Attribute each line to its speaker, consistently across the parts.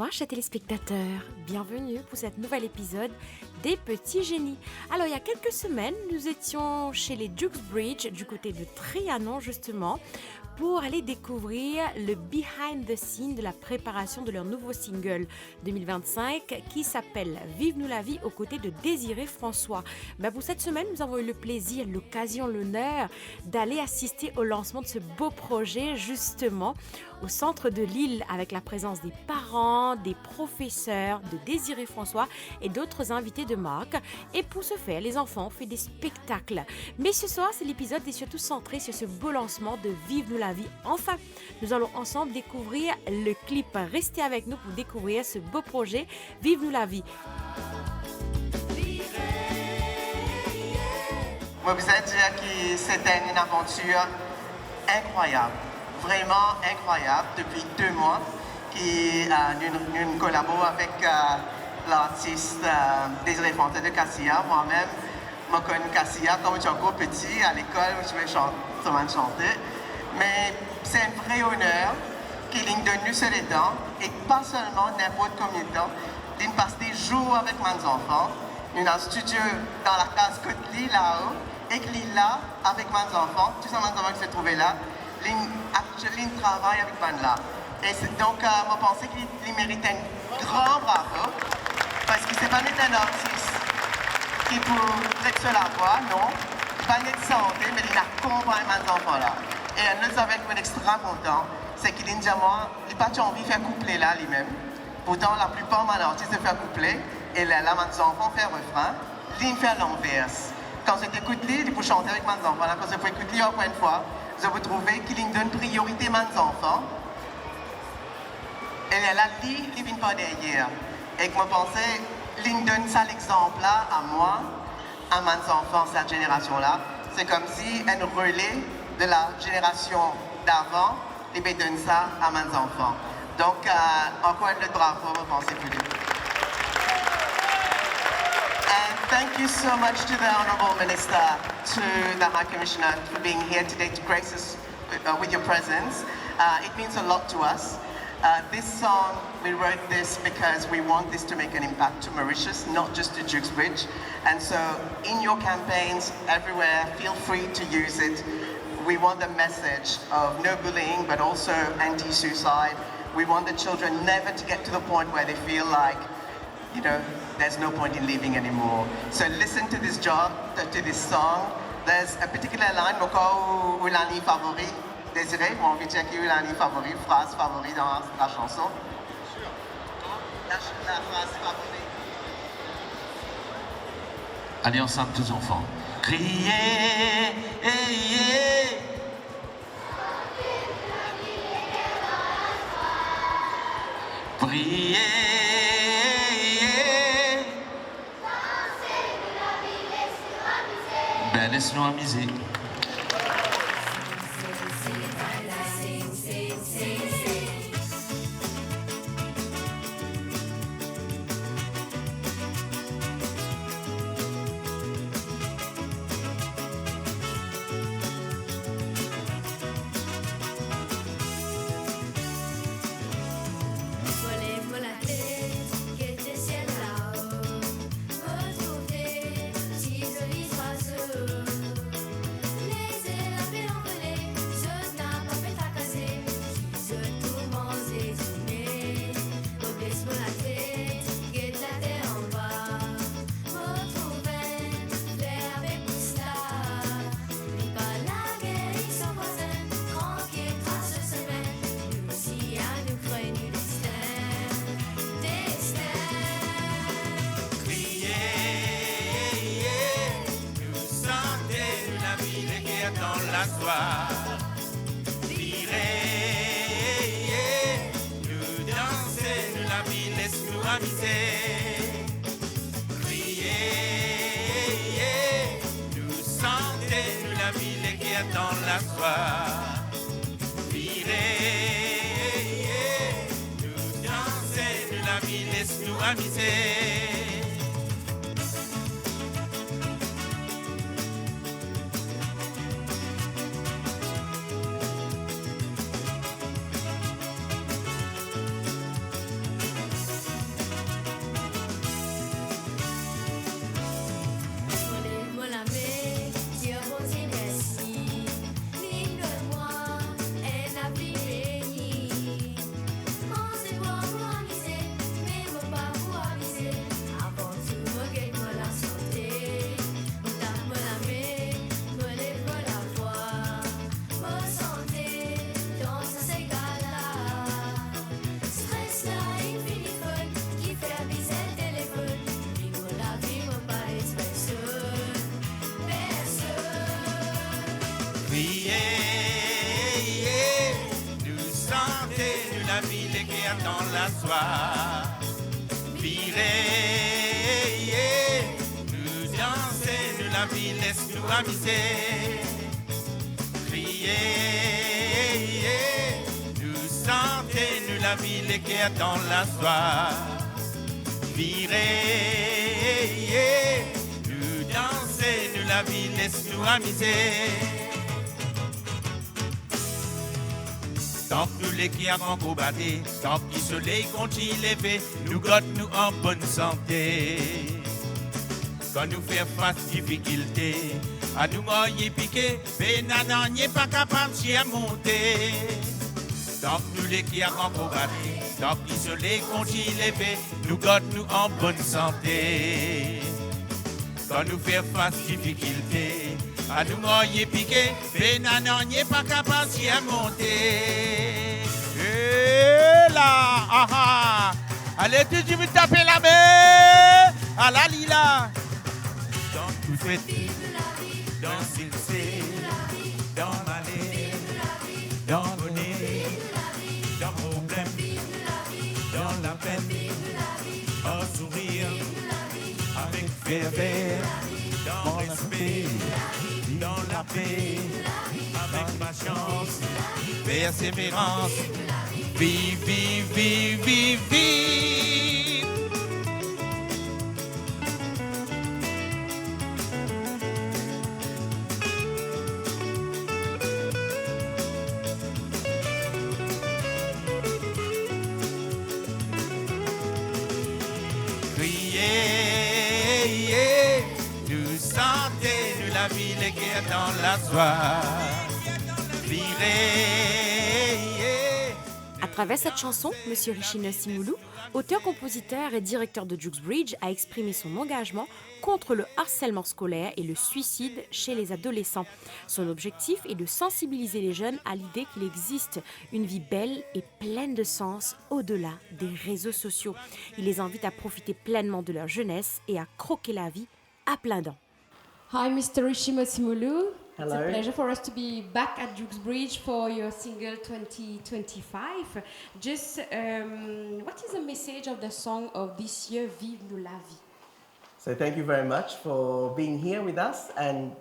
Speaker 1: Bonsoir chers téléspectateurs, bienvenue pour cet nouvel épisode des Petits Génies. Alors il y a quelques semaines, nous étions chez les Duxbridge du côté de Trianon justement pour aller découvrir le behind the scene de la préparation de leur nouveau single 2025 qui s'appelle Vive-nous la vie aux côtés de Désiré François. Pour cette semaine, nous avons eu le plaisir, l'occasion, l'honneur d'aller assister au lancement de ce beau projet justement au centre de Lille avec la présence des parents, des professeurs de Désiré François et d'autres invités de marque. Et pour ce faire, les enfants ont fait des spectacles. Mais ce soir, c'est l'épisode est surtout centré sur ce beau lancement de Vive-nous la vie. Enfin, nous allons ensemble découvrir le clip. Restez avec nous pour découvrir ce beau projet Vive-nous la vie.
Speaker 2: Moi, vous êtes dire que c'était une aventure incroyable, vraiment incroyable, depuis 2 mois, nous collaborons avec l'artiste Désiré François de Cassia. Moi-même, je connais Cassia quand j'étais encore petit à l'école où je vais chanter. Mais c'est un vrai honneur qu'il nous donne nous sur les temps, et pas seulement n'importe combien de temps. Il passe des jours avec mes enfants. Nous avons un studio dans la case Côte-Lie là-haut, et qu'il là avec mes enfants, tous les enfants qui se trouvaient là, il travaille avec mes là. Et donc, je pensais qu'il mérite un grand bravo, parce que ce n'est pas un artiste qui peut être sur la voix, non. Pas de santé, mais il accompagne mes enfants là. Et nous, avec moi, extra content, c'est qu'il dit à moi, il n'a pas envie de faire coupler là lui-même. Pourtant, la plupart de mes artistes font coupler, et là, mes enfants font refrain, il fait l'inverse. Quand je t'écoute, il peut chanter avec mes enfants. Là, quand je peux écouter encore une fois, je peux trouver qu'il donne priorité à mes enfants. Et là, il ne vient pas derrière. Et que je pensais, il donne ça l'exemple là à moi, à mes enfants, cette génération-là. C'est comme si un relais de la génération d'avant, il donne ça à mes enfants. Donc, encore un autre bravo, je pense plus. And thank you so much to the Honourable Minister, to the High Commissioner for being here today to grace us with your presence. It means a lot to us. This song, we wrote this because we want this to make an impact to Mauritius, not just to Duxbridge. And so in your campaigns everywhere, feel free to use it. We want the message of no bullying, but also anti-suicide. We want the children never to get to the point where they feel like, you know, there's no point in living anymore. So listen to this to this song. There's a particular line, où l'année favori. Désiré, moi envie de dire qu'il y a une favori, phrase favorite dans la chanson. La phrase favorite.
Speaker 3: Allez ensemble tous enfants. Criez, ayez. Priez, ben laisse-nous amuser.
Speaker 4: Nous danser, nous la vie, laisse-nous amuser. Crier, nous chanter, nous la ville qui attend la soie. Virer, nous danser, nous la vie, laisse-nous amuser. Criez, nous sentez, nous la ville qui attend la soie. Virez, nous danser, nous la ville laisse-nous amuser. Criez, nous sentez, nous la ville qui attend la soie. Virez, nous danser, nous la ville laisse-nous amuser. Tant que nous les qui avons combattu, tant que le soleil continue lever, nous gardons nous en bonne santé. Quand nous faisons face aux difficultés, à nous moyer piquer, Benanan n'est pas capable de monter. Tant que nous les qui avons combattu, tant que le soleil continue lever, nous gardons nous en bonne santé. Quand nous faisons face aux difficultés, à nous moyer piquer, Benanan n'est pas capable de monter. Et là, ah, allez, tu veux taper la main à la lila. Dans tout fait, dans le succès, dans l'allée, dans le bonnet, dans le problème, dans la peine, en sourire, avec ferveur, dans le respect, dans la paix, avec patience, persévérance, vive, vive, vive, vive, vive. Criez, nous sentez, nous la ville qui est dans la soie. Virez.
Speaker 1: À travers cette chanson, M. Richina Simoulou, auteur, compositeur et directeur de Juxbridge, a exprimé son engagement contre le harcèlement scolaire et le suicide chez les adolescents. Son objectif est de sensibiliser les jeunes à l'idée qu'il existe une vie belle et pleine de sens au-delà des réseaux sociaux. Il les invite à profiter pleinement de leur jeunesse et à croquer la vie à plein dents. Hi, Mr. Richima Simoulou. It's a
Speaker 2: Hello.
Speaker 1: pleasure for us to be back at Juxbridge for your single 2025. Just, what is the message of the song of this year, Vive nous la vie?
Speaker 2: So thank you very much for being here with us and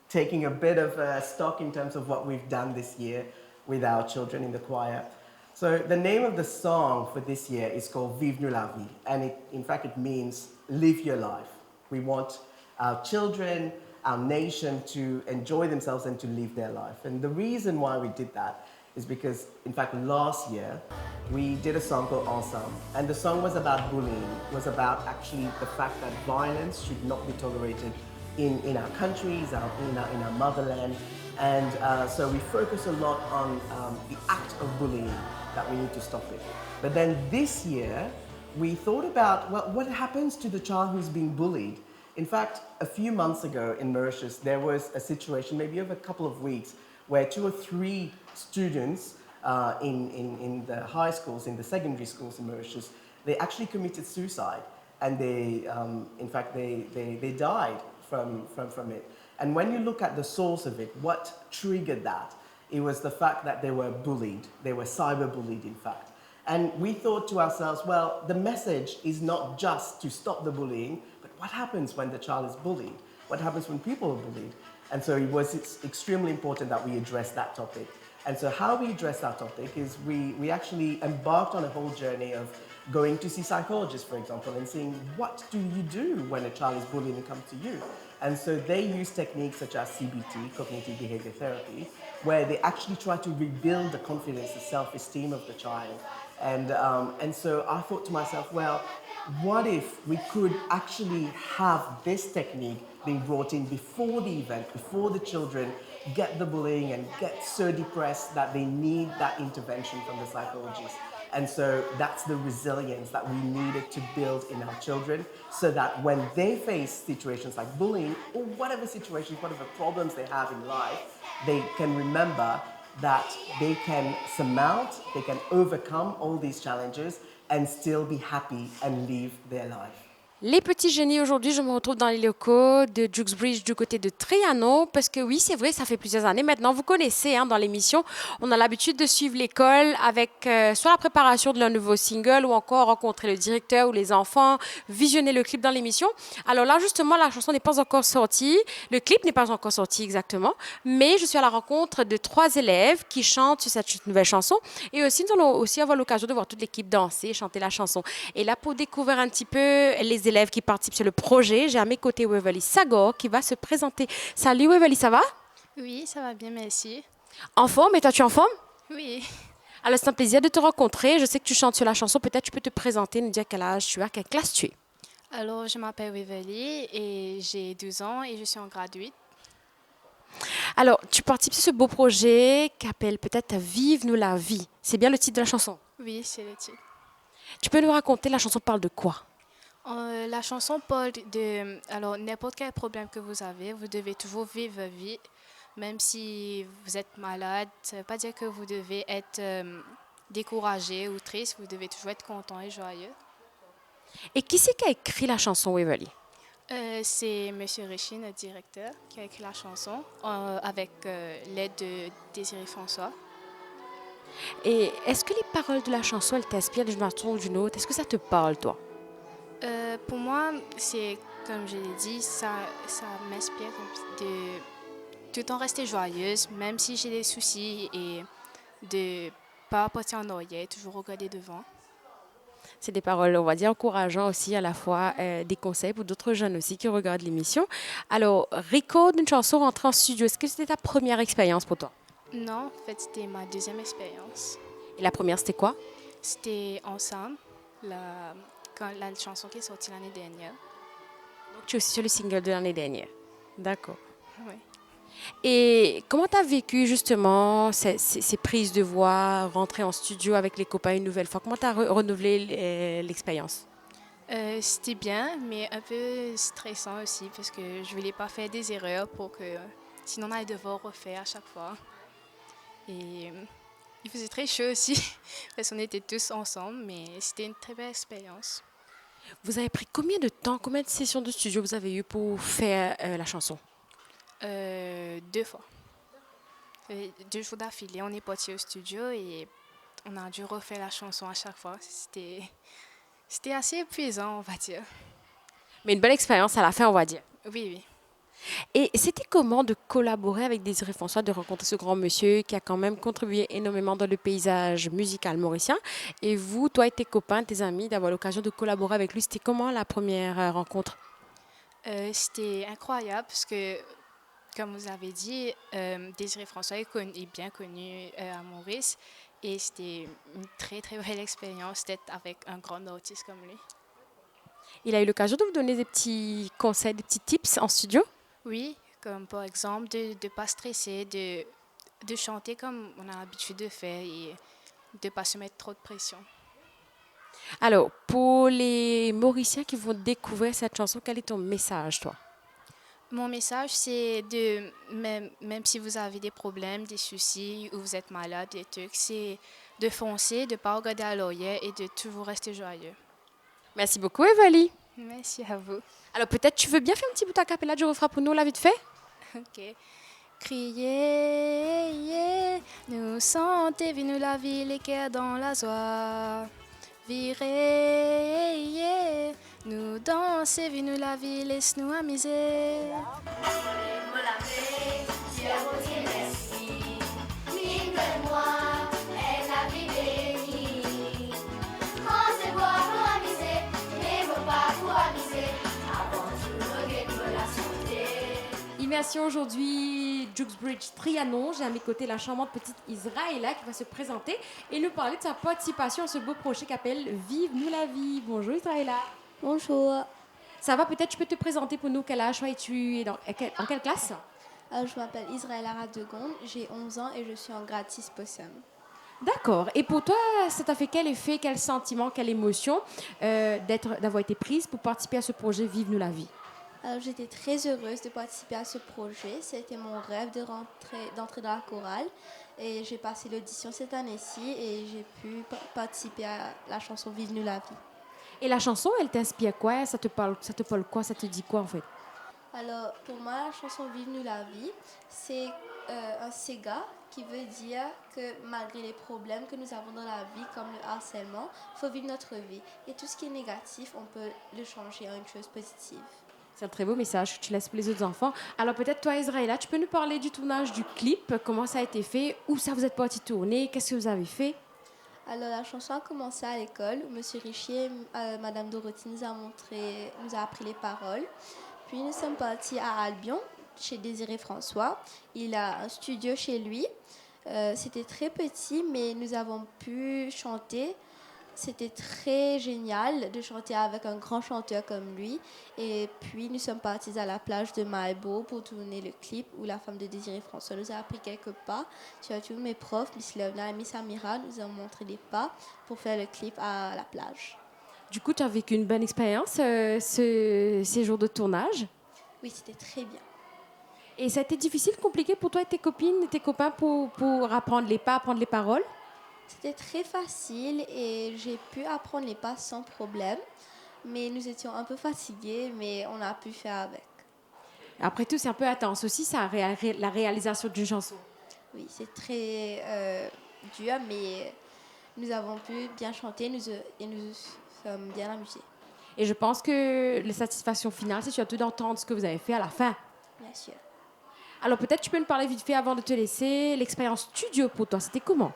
Speaker 2: taking a bit of stock in terms of what we've done this year with our children in the choir. So the name of the song for this year is called Vive nous la vie, and in fact it means live your life. We want our children, our nation to enjoy themselves and to live their life. And the reason why we did that is because, in fact, last year we did a song called Ensemble, and the song was about bullying, was about actually the fact that violence should not be tolerated in our countries, in our motherland. And so we focus a lot on the act of bullying, that we need to stop it. But then this year, we thought about, well, what happens to the child who's being bullied? In fact, a few months ago in Mauritius, there was a situation, maybe over a couple of weeks, where 2 or 3 students in the high schools, in the secondary schools in Mauritius, they actually committed suicide. And they, in fact, they died from it. And when you look at the source of it, what triggered that? It was the fact that they were bullied. They were cyberbullied, in fact. And we thought to ourselves, well, the message is not just to stop the bullying, but what happens when the child is bullied? What happens when people are bullied? And so it's extremely important that we address that topic. And so how we address that topic is we actually embarked on a whole journey of going to see psychologists, for example, and seeing what do you do when a child is bullied and comes to you. And so they use techniques such as CBT, cognitive behavior therapy, where they actually try to rebuild the confidence, the self-esteem of the child. And so I thought to myself, well, what if we could actually have this technique being brought in before the event, before the children get the bullying and get so depressed that they need that intervention from the psychologist. And so that's the resilience that we needed to build in our children, so that when they face situations like bullying or whatever situations, whatever problems they have in life, they can remember that they can surmount, they can overcome all these challenges and still be happy and live their life.
Speaker 1: Les petits génies, aujourd'hui, je me retrouve dans les locaux de Juxbridge du côté de Trianon parce que oui, c'est vrai, ça fait plusieurs années maintenant. Vous connaissez, hein, dans l'émission, on a l'habitude de suivre l'école avec soit la préparation de leur nouveau single ou encore rencontrer le directeur ou les enfants, visionner le clip dans l'émission. Alors là, justement, la chanson n'est pas encore sortie, le clip n'est pas encore sorti exactement, mais je suis à la rencontre de 3 élèves qui chantent sur cette nouvelle chanson et aussi nous allons aussi avoir l'occasion de voir toute l'équipe danser, chanter la chanson. Et là, pour découvrir un petit peu les élèves qui participent sur le projet, j'ai à mes côtés Waverly Sagor qui va se présenter. Salut Waverly, ça va?
Speaker 5: Oui, ça va bien, merci.
Speaker 1: En forme? Et toi, tu es en forme?
Speaker 5: Oui.
Speaker 1: Alors, c'est un plaisir de te rencontrer. Je sais que tu chantes sur la chanson. Peut-être tu peux te présenter, nous dire quel âge tu as, quelle classe tu es.
Speaker 5: Alors, je m'appelle Waverly et j'ai 12 ans et je suis en grade 8.
Speaker 1: Alors, tu participes sur ce beau projet qui appelle peut-être Vive-nous la vie. C'est bien le titre de la chanson.
Speaker 5: Oui, c'est le titre.
Speaker 1: Tu peux nous raconter, la chanson parle de quoi?
Speaker 5: La chanson parle de... Alors, n'importe quel problème que vous avez, vous devez toujours vivre votre vie. Même si vous êtes malade, ça ne veut pas dire que vous devez être découragé ou triste. Vous devez toujours être content et joyeux.
Speaker 1: Et qui c'est qui a écrit la chanson, Waverly?
Speaker 5: C'est M. Richie, notre directeur, qui a écrit la chanson avec l'aide de Désiré François.
Speaker 1: Et est-ce que les paroles de la chanson, elles t'inspirent d'une façon ou d'une autre? Est-ce que ça te parle, toi?
Speaker 5: Pour moi, c'est comme je l'ai dit, ça m'inspire de tout le temps rester joyeuse, même si j'ai des soucis, et de pas porter en oreiller, toujours regarder devant.
Speaker 1: C'est des paroles, on va dire, encourageantes aussi, à la fois des conseils pour d'autres jeunes aussi qui regardent l'émission. Alors, record une chanson rentrée en studio, est-ce que c'était ta première expérience pour toi?
Speaker 5: Non, en fait, c'était ma deuxième expérience.
Speaker 1: Et la première, c'était quoi?
Speaker 5: C'était Ensemble, quand la chanson qui est sortie l'année dernière.
Speaker 1: Donc, tu es aussi sur le single de l'année dernière. D'accord.
Speaker 5: Oui.
Speaker 1: Et comment tu as vécu justement ces prises de voix, rentrer en studio avec les copains une nouvelle fois? Comment tu as renouvelé l'expérience?
Speaker 5: C'était bien, mais un peu stressant aussi, parce que je ne voulais pas faire des erreurs pour que sinon on allait devoir refaire à chaque fois. Et il faisait très chaud aussi, parce qu'on était tous ensemble, mais c'était une très belle expérience.
Speaker 1: Vous avez pris combien de temps, combien de sessions de studio vous avez eu pour faire la chanson?
Speaker 5: 2 fois. 2 jours d'affilée, on est parti au studio et on a dû refaire la chanson à chaque fois. C'était assez épuisant, on va dire.
Speaker 1: Mais une belle expérience à la fin, on va dire.
Speaker 5: Oui, oui.
Speaker 1: Et c'était comment de collaborer avec Désiré François, de rencontrer ce grand monsieur qui a quand même contribué énormément dans le paysage musical mauricien? Et vous, toi et tes copains, tes amis, d'avoir l'occasion de collaborer avec lui, c'était comment la première rencontre?
Speaker 5: C'était incroyable parce que, comme vous avez dit, Désiré François est bien connu à Maurice et c'était une très très belle expérience d'être avec un grand artiste comme lui.
Speaker 1: Il a eu l'occasion de vous donner des petits conseils, des petits tips en studio?
Speaker 5: Oui, comme par exemple de ne pas stresser, de chanter comme on a l'habitude de faire et de ne pas se mettre trop de pression.
Speaker 1: Alors, pour les Mauriciens qui vont découvrir cette chanson, quel est ton message, toi?
Speaker 5: Mon message, c'est même si vous avez des problèmes, des soucis, ou vous êtes malade, des trucs, c'est de foncer, de ne pas regarder à l'arrière et de toujours rester joyeux.
Speaker 1: Merci beaucoup, Evely.
Speaker 5: Merci à vous.
Speaker 1: Alors, peut-être tu veux bien faire un petit bout à cappella du refrain pour nous, là, vite fait?
Speaker 5: OK. Criez, yeah, nous sentez, nous la vie, les cœurs dans la joie. Virez, yeah, nous danser, nous la vie, laisse-nous amuser.
Speaker 1: Immersion aujourd'hui, Juxbridge Trianon. J'ai à mes côtés la charmante petite Israëla qui va se présenter et nous parler de sa participation à ce beau projet qui s'appelle Vive-nous la vie. Bonjour Israëla.
Speaker 6: Bonjour,
Speaker 1: Ça va, peut-être tu peux te présenter pour nous, quel âge es-tu et en quelle classe?
Speaker 6: je m'appelle Israëla Radegonde, j'ai 11 ans et je suis en grade 6 Possum.
Speaker 1: D'accord. Et pour toi, ça t'a fait quel effet, quel sentiment, quelle émotion d'avoir été prise pour participer à ce projet Vive-nous la vie?
Speaker 6: J'étais très heureuse de participer à ce projet. C'était mon rêve d'entrer dans la chorale. Et j'ai passé l'audition cette année-ci et j'ai pu participer à la chanson Vive-nous la vie.
Speaker 1: Et la chanson, elle t'inspire quoi? Ça te parle quoi? Ça te dit quoi en fait?
Speaker 6: Alors, pour moi, la chanson Vive-nous la vie, c'est un Sega qui veut dire que malgré les problèmes que nous avons dans la vie, comme le harcèlement, il faut vivre notre vie. Et tout ce qui est négatif, on peut le changer en une chose positive.
Speaker 1: C'est un très beau message que tu laisses pour les autres enfants. Alors peut-être toi, Israëla, tu peux nous parler du tournage du clip, comment ça a été fait, où ça vous êtes parti tourner, qu'est-ce que vous avez fait?
Speaker 6: Alors, la chanson a commencé à l'école où M. Richier et Mme Dorothy nous a appris les paroles. Puis nous sommes partis à Albion, chez Désiré François. Il a un studio chez lui. C'était très petit, mais nous avons pu chanter. C'était très génial de chanter avec un grand chanteur comme lui. Et puis nous sommes partis à la plage de Maïbo pour tourner le clip où la femme de Désiré François nous a appris quelques pas. Surtout mes profs, Miss Levna et Miss Amira, nous ont montré des pas pour faire le clip à la plage.
Speaker 1: Du coup, tu as vécu une bonne expérience ces jours de tournage.
Speaker 6: Oui, c'était très bien.
Speaker 1: Et ça a été difficile, compliqué pour toi et tes copines et tes copains pour apprendre les pas, apprendre les paroles?
Speaker 6: C'était très facile et j'ai pu apprendre les pas sans problème. Mais nous étions un peu fatigués, mais on a pu faire avec.
Speaker 1: Après tout, c'est un peu intense aussi, ça, la réalisation d'une chanson.
Speaker 6: Oui, c'est très dur, mais nous avons pu bien chanter et nous sommes bien amusés,
Speaker 1: Et je pense que la satisfaction finale, c'est surtout d'entendre ce que vous avez fait à la fin.
Speaker 6: bien sûr.
Speaker 1: Alors peut-être tu peux nous parler vite fait avant de te laisser. L'expérience studio pour toi, c'était comment?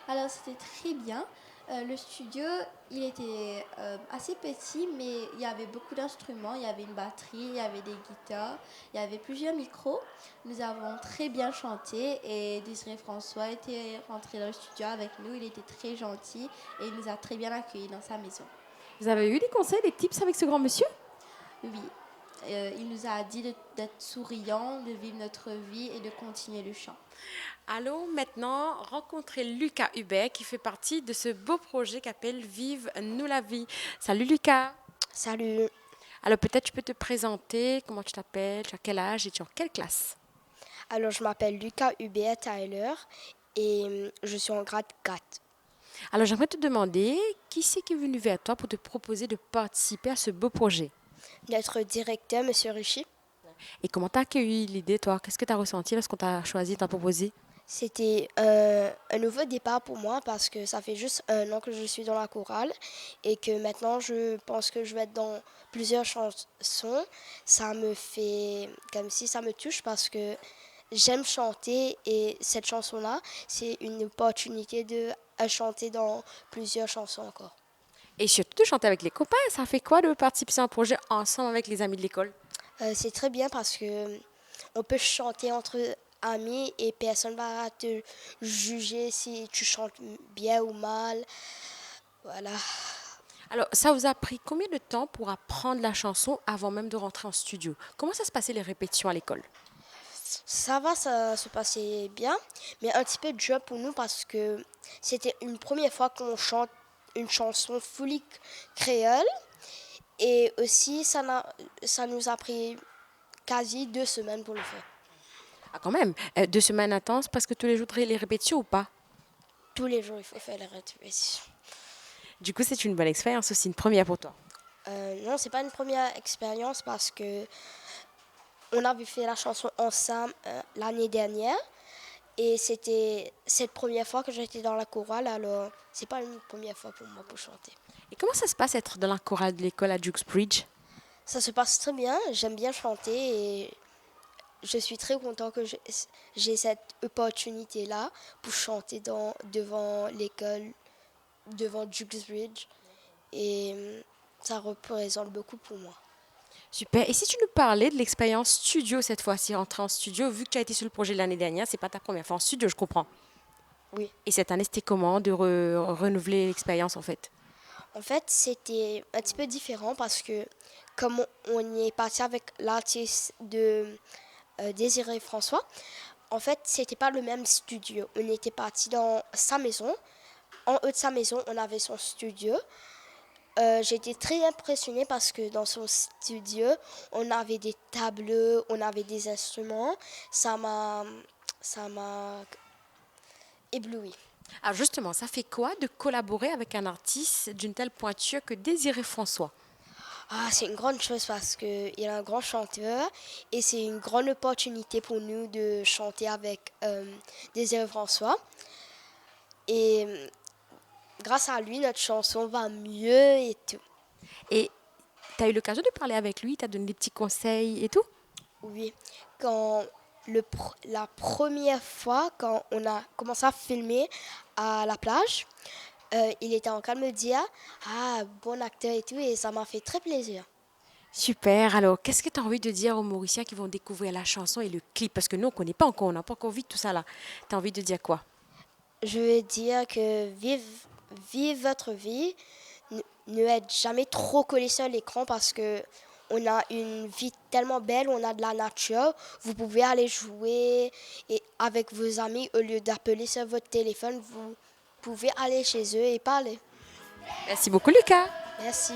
Speaker 6: Alors, c'était très bien. Le studio, il était assez petit, mais il y avait beaucoup d'instruments. Il y avait une batterie, il y avait des guitares, il y avait plusieurs micros. Nous avons très bien chanté et Désiré François était rentré dans le studio avec nous. Il était très gentil et il nous a très bien accueillis dans sa maison.
Speaker 1: Vous avez eu des conseils, des tips avec ce grand monsieur?
Speaker 6: Oui, il nous a dit d'être souriant, de vivre notre vie et de continuer le chant.
Speaker 1: Allons maintenant rencontrer Lucas Hubert qui fait partie de ce beau projet qu'appelle Vive nous la vie. Salut Lucas.
Speaker 7: Salut,
Speaker 1: Alors peut-être tu peux te présenter, comment tu t'appelles, tu as quel âge et tu es en quelle classe?
Speaker 7: alors je m'appelle Lucas Hubert Tyler et je suis en grade 4.
Speaker 1: Alors j'aimerais te demander, qui c'est qui est venu vers toi pour te proposer de participer à ce beau projet?
Speaker 7: Notre directeur, Monsieur Richie,
Speaker 1: Et comment tu as accueilli l'idée toi? Qu'est-ce que tu as ressenti lorsqu'on t'a choisi, t'a proposé?
Speaker 7: c'était un nouveau départ pour moi parce que ça fait juste un an que je suis dans la chorale et que maintenant je pense que je vais être dans plusieurs chansons. Ça me fait comme si ça me touche parce que j'aime chanter et cette chanson-là, c'est une opportunité de à chanter dans plusieurs chansons encore.
Speaker 1: Et surtout de chanter avec les copains, ça fait quoi de participer à un projet ensemble avec les amis de l'école?
Speaker 7: C'est très bien parce que on peut chanter entre amis et personne va te juger si tu chantes bien ou mal. Voilà.
Speaker 1: Alors, ça vous a pris combien de temps pour apprendre la chanson avant même de rentrer en studio? Comment ça se passait les répétitions à l'école?
Speaker 7: Ça va, ça se passait bien, mais un petit peu dur pour nous parce que c'était une première fois qu'on chante une chanson fully créole et aussi ça nous a pris quasi 2 semaines pour le faire.
Speaker 1: Ah, quand même, 2 semaines intenses, parce que tous les jours les répétitions ou pas?
Speaker 7: Tous les jours, il faut faire les répétitions.
Speaker 1: Du coup, c'est une bonne expérience aussi, une première pour toi.
Speaker 7: Non, c'est pas une première expérience parce que on avait fait la chanson ensemble l'année dernière et c'était cette première fois que j'étais dans la chorale, alors c'est pas une première fois pour moi pour chanter.
Speaker 1: Et comment ça se passe être dans la chorale de l'école à Duxbridge?
Speaker 7: Ça se passe très bien, j'aime bien chanter et je suis très content que j'ai cette opportunité-là pour chanter devant l'école, devant Duxbridge et ça représente beaucoup pour moi.
Speaker 1: Super. Et si tu nous parlais de l'expérience studio cette fois-ci, rentrer en studio, vu que tu as été sur le projet l'année dernière, c'est pas ta première fois en studio, je comprends.
Speaker 7: Oui.
Speaker 1: Et cette année, c'était comment de renouveler l'expérience en fait?
Speaker 7: En fait, c'était un petit peu différent parce que comme on est parti avec l'artiste de Désiré François, en fait, c'était pas le même studio. On était parti dans sa maison. En haut de sa maison, on avait son studio. J'ai été très impressionnée parce que dans son studio, on avait des tableaux, on avait des instruments. Ça m'a ébloui.
Speaker 1: Alors justement, ça fait quoi de collaborer avec un artiste d'une telle pointure que Désiré François?
Speaker 7: Ah, c'est une grande chose parce qu'il est un grand chanteur et c'est une grande opportunité pour nous de chanter avec Désiré François. Et grâce à lui, notre chanson va mieux et tout.
Speaker 1: Et tu as eu l'occasion de parler avec lui, tu as donné des petits conseils et tout?
Speaker 7: Oui, quand la première fois, quand on a commencé à filmer à la plage, il était en train de me dire « Ah, bon acteur et tout » et ça m'a fait très plaisir.
Speaker 1: Super. Alors, qu'est-ce que tu as envie de dire aux Mauriciens qui vont découvrir la chanson et le clip? Parce que nous, on ne connaît pas encore, on n'a pas encore vu tout ça là. Tu as envie de dire quoi?
Speaker 7: Je veux dire que vive votre vie, ne êtes jamais trop collé sur l'écran parce que on a une vie tellement belle, on a de la nature. Vous pouvez aller jouer et avec vos amis au lieu d'appeler sur votre téléphone, vous pouvez aller chez eux et parler.
Speaker 1: Merci beaucoup, Lucas.
Speaker 7: Merci.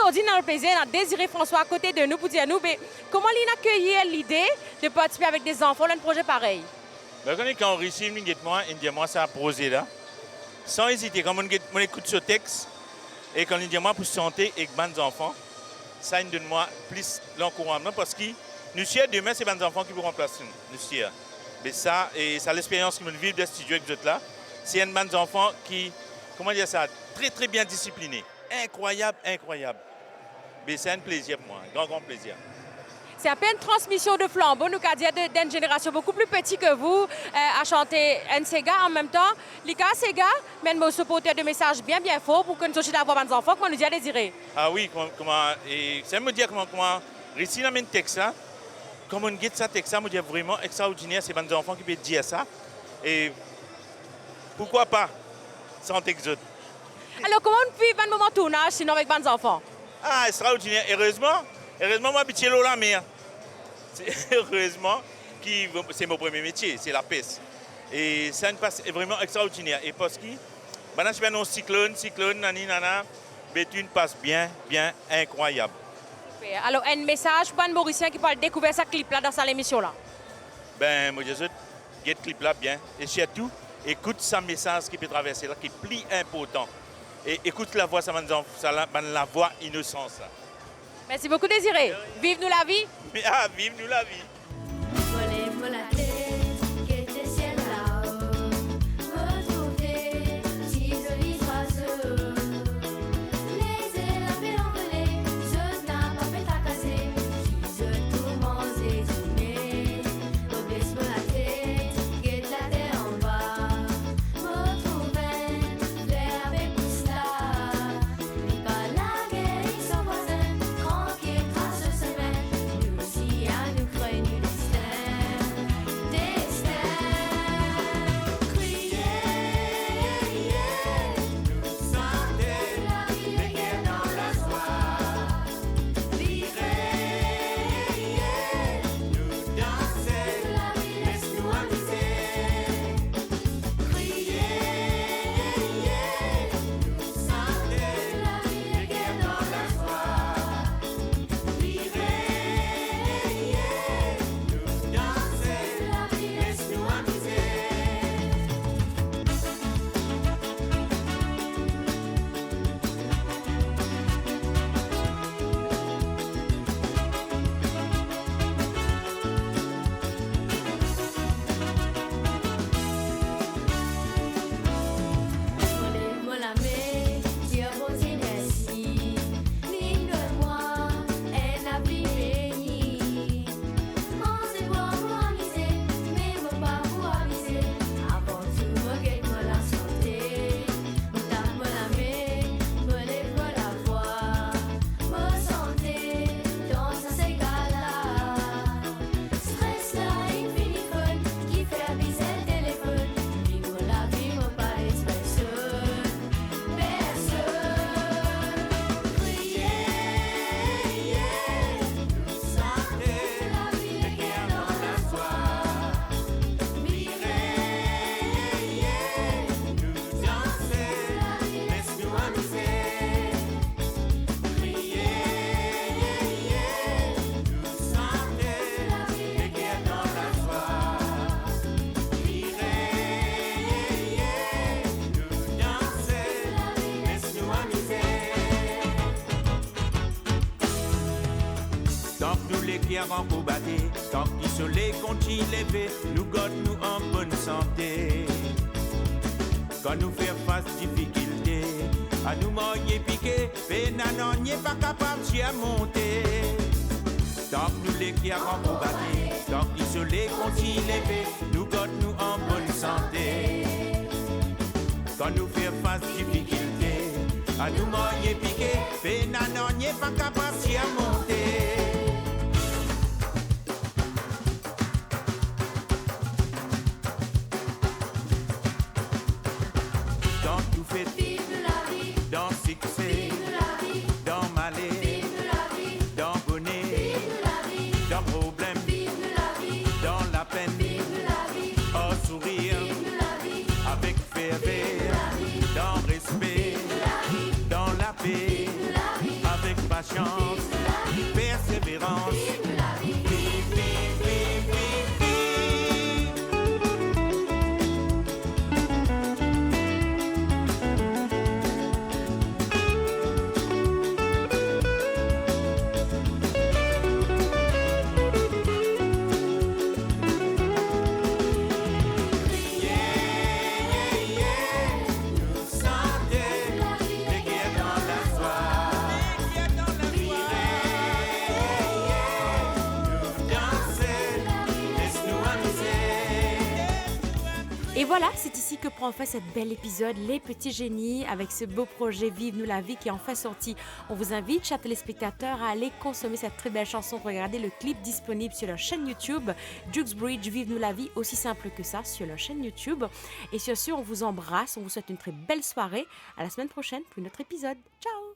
Speaker 1: Aujourd'hui, dans le plaisir, on a Désiré François à côté de nous pour dire nous, comment il a accueilli l'idée de participer avec des enfants dans un projet pareil?
Speaker 4: Quand on réussit, il dit moi ça a posé là. Sans hésiter, quand on écoute ce texte et quand il dit moi pour chanter avec les enfants, ça nous donne moi plus l'encouragement parce que nous sommes demain, c'est les enfants qui vont remplacer nous. Mais ça, et ça l'expérience qu'ils vont vivre dans le studio avec d'autres là, c'est un bande d'enfants qui, comment dire ça, très très bien disciplinés. Incroyable, incroyable. Mais c'est un plaisir pour moi, un grand, grand plaisir.
Speaker 1: C'est un peu une transmission de flambeau, nous qu'à dire d'une génération beaucoup plus petite que vous, à chanter un Sega en même temps. Les gars, Sega, mais nous supporter de messages bien bien forts pour que nous soyons d'avoir des enfants, comme nous dit à désirer.
Speaker 4: Ah oui, et ça me dit comment réussir dans un texte là, comment on guette ça texte ça, me dit vraiment extraordinaire, c'est des enfants qui peuvent dire ça. Et pourquoi pas, sans texte.
Speaker 1: Alors, comment on vit un moment de tournage sinon avec des enfants?
Speaker 4: Ah, extraordinaire. Heureusement, moi, je suis la mer. Heureusement, c'est mon premier métier, c'est la pêche. Et ça passe vraiment extraordinaire. Et parce que, maintenant, je fais un cyclone, nani, nana, mais tu passe bien, bien incroyable.
Speaker 1: Alors, un message pour un Mauricien qui parle découvrir ce clip-là dans cette émission-là?
Speaker 4: Ben, moi, je dis, get clip-là bien. Et surtout, écoute ce message qui peut traverser là, qui est plus important. Et écoute la voix, ça la voix innocence.
Speaker 1: Merci beaucoup, Désiré. Vive-nous la vie.
Speaker 4: Ah, vive-nous la vie. qui avant pour battre, tant qu'il soleil continue lever, nous garde nous en bonne santé. Quand nous faire face difficulté, à nous moyer piquer, pénanon n'est pas capable d'y monter. Tant que nous les qui avant pour battre, tant qu'il soleil continue lever, nous garde nous en bonne santé. Quand nous faire face difficulté, à nous moyer piquer, pénanon n'est pas capable d'y monter. Dans succès, dans malheur, dans bonheur, dans problème, dans la peine, au sourire, avec ferveur, dans respect, dans la paix, avec patience, persévérance.
Speaker 1: Et voilà, c'est ici que prend fin cet bel épisode Les Petits Génies avec ce beau projet Vive-nous la vie qui est enfin sorti. On vous invite, chers téléspectateurs, à aller consommer cette très belle chanson, regarder le clip disponible sur leur chaîne YouTube Jukes Bridge Vive-nous la vie, aussi simple que ça, sur leur chaîne YouTube. Et sur ce, on vous embrasse, on vous souhaite une très belle soirée. À la semaine prochaine pour un autre épisode. Ciao!